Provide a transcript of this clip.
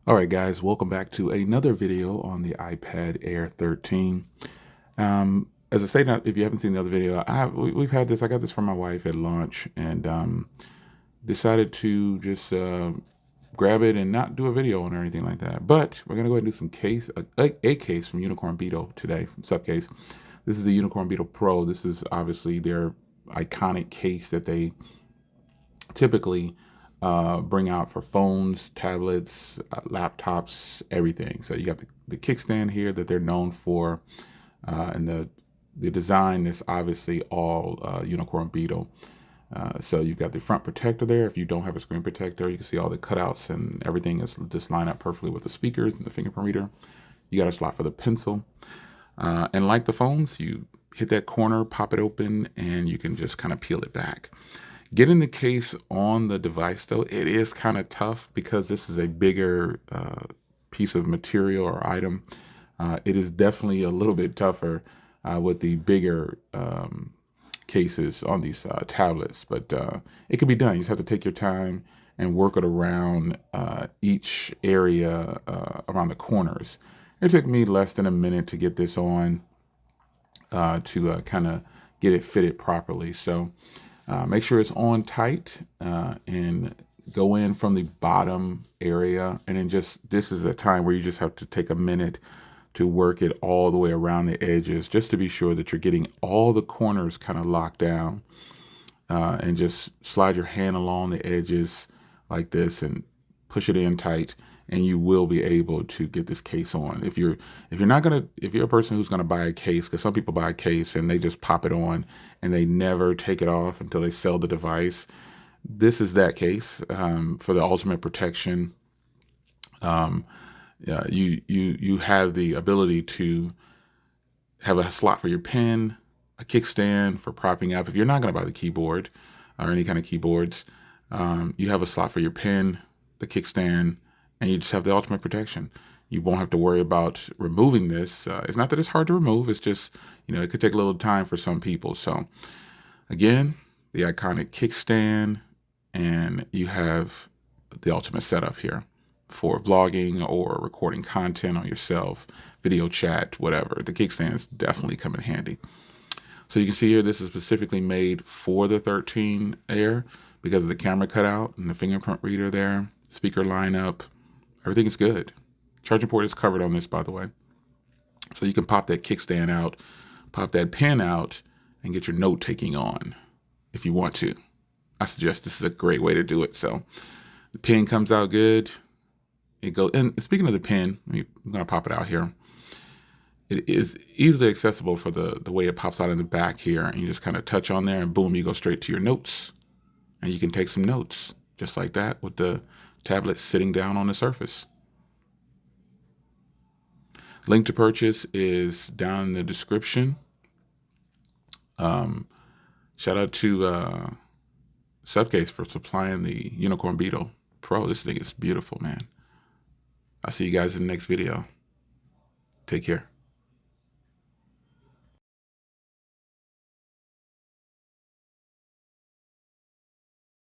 All right, guys, welcome back to another video on the iPad Air 13. As I stated, if you haven't seen the other video, we've had this. I got this from my wife at launch, and decided to just grab it and not do a video on it or anything like that. But we're gonna go ahead and do some a case from Unicorn Beetle today from Subcase. This is the Unicorn Beetle Pro. This is obviously their iconic case that they typically bring out for phones, tablets, laptops, everything. So you got the kickstand here that they're known for, and the design is obviously all Unicorn Beetle. So you've got the front protector there. If you don't have a screen protector, you can see all the cutouts and everything is just lined up perfectly with the speakers and the fingerprint reader. You got a slot for the pencil. And like the phones, you hit that corner, pop it open, and you can just kind of peel it back. Getting the case on the device, though, it is kind of tough because this is a bigger piece of material or item. It is definitely a little bit tougher with the bigger cases on these tablets, but it can be done. You just have to take your time and work it around each area around the corners. It took me less than a minute to get this on to kind of get it fitted properly. So make sure it's on tight and go in from the bottom area. And then this is a time where you just have to take a minute to work it all the way around the edges, just to be sure that you're getting all the corners kind of locked down. And just slide your hand along the edges like this and push it in tight, and you will be able to get this case on. If you're a person who's gonna buy a case, because some people buy a case and they just pop it on and they never take it off until they sell the device, this is that case for the ultimate protection. You have the ability to have a slot for your pen, a kickstand for propping up. If you're not going to buy the keyboard or any kind of keyboards, you have a slot for your pen, the kickstand, and you just have the ultimate protection. You won't have to worry about removing this. It's not that it's hard to remove. It's just, it could take a little time for some people. So again, the iconic kickstand, and you have the ultimate setup here for vlogging or recording content on yourself, video chat, whatever. The kickstands definitely come in handy. So you can see here, this is specifically made for the 13 Air because of the camera cutout and the fingerprint reader there, speaker lineup, everything is good. Charging port is covered on this, by the way. So you can pop that kickstand out, pop that pen out, and get your note taking on if you want to. I suggest this is a great way to do it. So the pen comes out good. And speaking of the pen, I'm gonna pop it out here. It is easily accessible for the way it pops out in the back here, and you just kind of touch on there and boom, you go straight to your notes, and you can take some notes just like that with the tablet sitting down on the surface. Link to purchase is down in the description. Shout out to Subcase for supplying the Unicorn Beetle Pro. This thing is beautiful, man. I'll see you guys in the next video. Take care.